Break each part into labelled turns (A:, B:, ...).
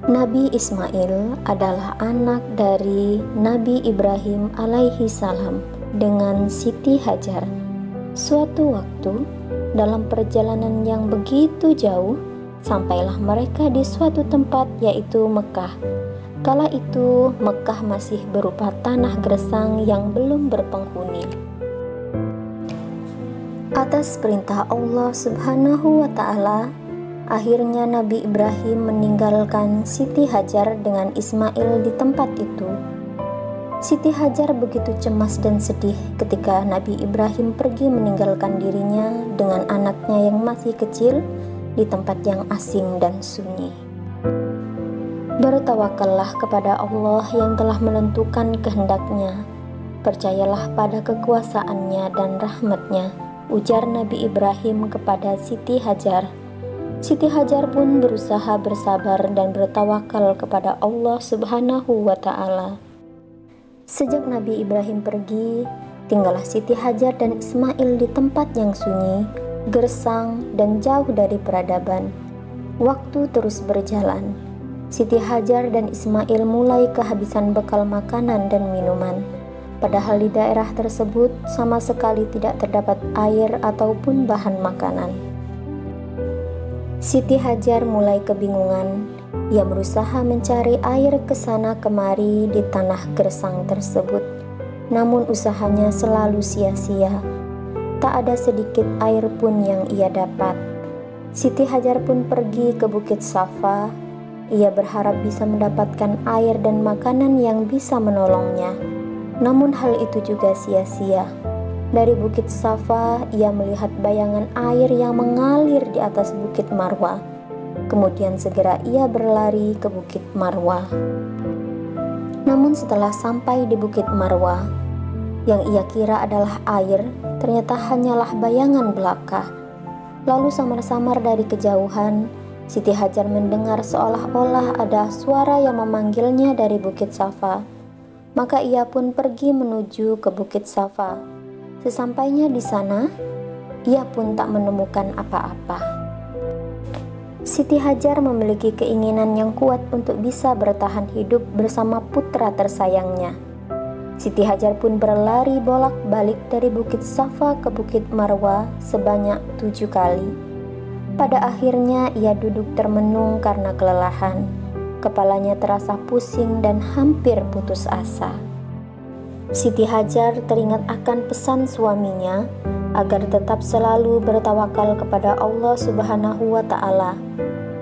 A: Nabi Ismail adalah anak dari Nabi Ibrahim alaihi salam dengan Siti Hajar. Suatu waktu, dalam perjalanan yang begitu jauh, sampailah mereka di suatu tempat, yaitu Mekah. Kala itu Mekah masih berupa tanah gersang yang belum berpenghuni. Atas perintah Allah Subhanahu wa Ta'ala, akhirnya Nabi Ibrahim meninggalkan Siti Hajar dengan Ismail di tempat itu. Siti Hajar begitu cemas dan sedih ketika Nabi Ibrahim pergi meninggalkan dirinya dengan anaknya yang masih kecil di tempat yang asing dan sunyi. Bertawakallah kepada Allah yang telah menentukan kehendaknya. Percayalah pada kekuasaannya dan rahmatnya, ujar Nabi Ibrahim kepada Siti Hajar. Siti Hajar pun berusaha bersabar dan bertawakal kepada Allah Subhanahu wa Ta'ala. Sejak Nabi Ibrahim pergi, tinggallah Siti Hajar dan Ismail di tempat yang sunyi, gersang, dan jauh dari peradaban. Waktu terus berjalan. Siti Hajar dan Ismail mulai kehabisan bekal makanan dan minuman. Padahal di daerah tersebut sama sekali tidak terdapat air ataupun bahan makanan. Siti Hajar mulai kebingungan. Ia berusaha mencari air ke sana kemari di tanah gersang tersebut. Namun usahanya selalu sia-sia. Tak ada sedikit air pun yang ia dapat. Siti Hajar pun pergi ke Bukit Safa. Ia berharap bisa mendapatkan air dan makanan yang bisa menolongnya. Namun hal itu juga sia-sia. Dari Bukit Safa, ia melihat bayangan air yang mengalir di atas Bukit Marwa. Kemudian segera ia berlari ke Bukit Marwa. Namun setelah sampai di Bukit Marwa, yang ia kira adalah air, ternyata hanyalah bayangan belaka. Lalu samar-samar dari kejauhan, Siti Hajar mendengar seolah-olah ada suara yang memanggilnya dari Bukit Safa. Maka ia pun pergi menuju ke Bukit Safa. Sesampainya di sana, ia pun tak menemukan apa-apa. Siti Hajar memiliki keinginan yang kuat untuk bisa bertahan hidup bersama putra tersayangnya. Siti Hajar pun berlari bolak-balik dari Bukit Safa ke Bukit Marwa sebanyak 7 kali. Pada akhirnya ia duduk termenung karena kelelahan. Kepalanya terasa pusing dan hampir putus asa. Siti Hajar teringat akan pesan suaminya agar tetap selalu bertawakal kepada Allah Subhanahu wa Ta'ala.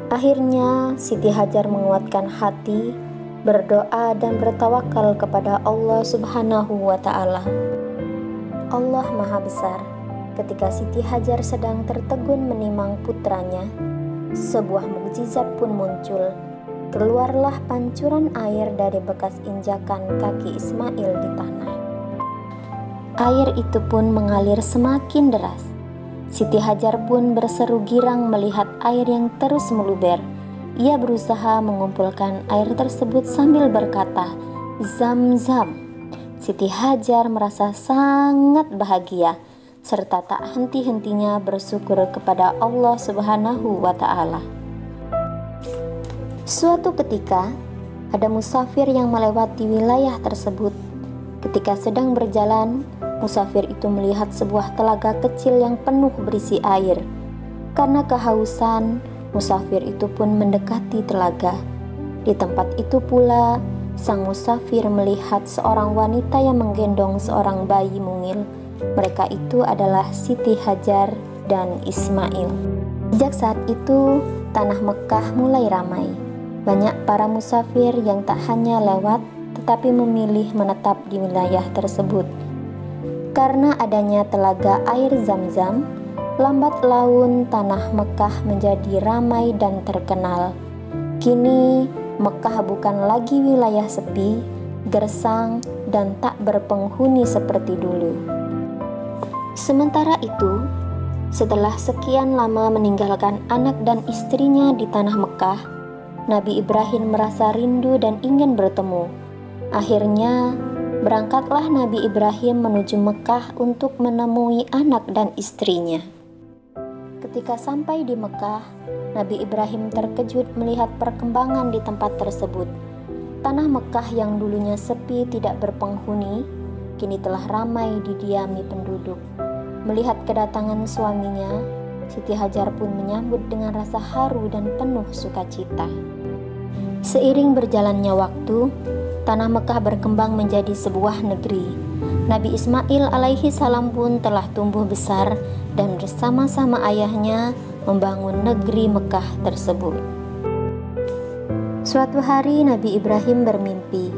A: Akhirnya Siti Hajar menguatkan hati, berdoa dan bertawakal kepada Allah Subhanahu wa Ta'ala. Allah Maha Besar. Ketika Siti Hajar sedang tertegun menimang putranya, sebuah mukjizat pun muncul. Keluarlah pancuran air dari bekas injakan kaki Ismail di tanah. Air itu pun mengalir semakin deras. Siti Hajar pun berseru girang melihat air yang terus meluber. Ia berusaha mengumpulkan air tersebut sambil berkata, "Zam-zam." Siti Hajar merasa sangat bahagia serta tak henti-hentinya bersyukur kepada Allah Subhanahu wa Ta'ala. Suatu ketika, ada musafir yang melewati wilayah tersebut. Ketika sedang berjalan, musafir itu melihat sebuah telaga kecil yang penuh berisi air. Karena kehausan, musafir itu pun mendekati telaga. Di tempat itu pula, sang musafir melihat seorang wanita yang menggendong seorang bayi mungil. Mereka itu adalah Siti Hajar dan Ismail. Sejak saat itu, tanah Mekah mulai ramai. Banyak para musafir yang tak hanya lewat, tetapi memilih menetap di wilayah tersebut. Karena adanya telaga air Zam-Zam, lambat laun tanah Mekah menjadi ramai dan terkenal. Kini, Mekah bukan lagi wilayah sepi, gersang, dan tak berpenghuni seperti dulu. Sementara itu, setelah sekian lama meninggalkan anak dan istrinya di tanah Mekah, Nabi Ibrahim merasa rindu dan ingin bertemu. Akhirnya, berangkatlah Nabi Ibrahim menuju Mekah untuk menemui anak dan istrinya. Ketika sampai di Mekah, Nabi Ibrahim terkejut melihat perkembangan di tempat tersebut. Tanah Mekah yang dulunya sepi tidak berpenghuni, kini telah ramai didiami penduduk. Melihat kedatangan suaminya, Siti Hajar pun menyambut dengan rasa haru dan penuh sukacita. Seiring berjalannya waktu, tanah Mekah berkembang menjadi sebuah negeri. Nabi Ismail alaihi salam pun telah tumbuh besar dan bersama-sama ayahnya membangun negeri Mekah tersebut. Suatu hari Nabi Ibrahim bermimpi.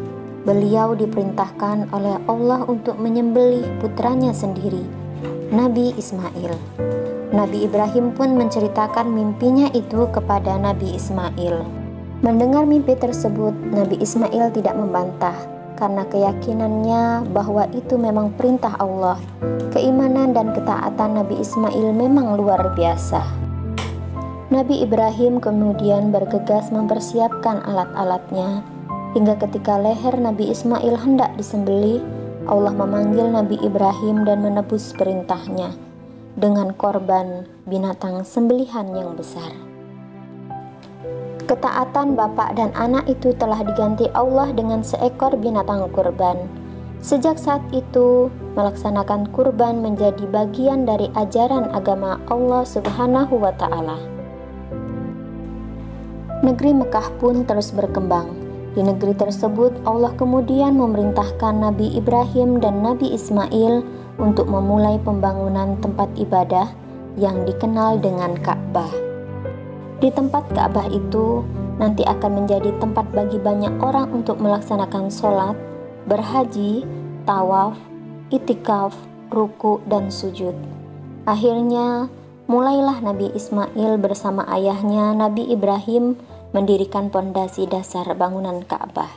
A: Beliau diperintahkan oleh Allah untuk menyembelih putranya sendiri, Nabi Ismail. Nabi Ibrahim pun menceritakan mimpinya itu kepada Nabi Ismail. Mendengar mimpi tersebut, Nabi Ismail tidak membantah karena keyakinannya bahwa itu memang perintah Allah. Keimanan dan ketaatan Nabi Ismail memang luar biasa. Nabi Ibrahim kemudian bergegas mempersiapkan alat-alatnya, hingga ketika leher Nabi Ismail hendak disembelih, Allah memanggil Nabi Ibrahim dan menebus perintahnya dengan korban binatang sembelihan yang besar. Ketaatan bapak dan anak itu telah diganti Allah dengan seekor binatang kurban. Sejak saat itu, melaksanakan kurban menjadi bagian dari ajaran agama Allah Subhanahu wa Ta'ala. Negeri Mekah pun terus berkembang. Di negeri tersebut, Allah kemudian memerintahkan Nabi Ibrahim dan Nabi Ismail untuk memulai pembangunan tempat ibadah yang dikenal dengan Ka'bah. Di tempat Ka'bah itu nanti akan menjadi tempat bagi banyak orang untuk melaksanakan sholat, berhaji, tawaf, itikaf, ruku, dan sujud. Akhirnya, mulailah Nabi Ismail bersama ayahnya Nabi Ibrahim mendirikan pondasi dasar bangunan Ka'bah.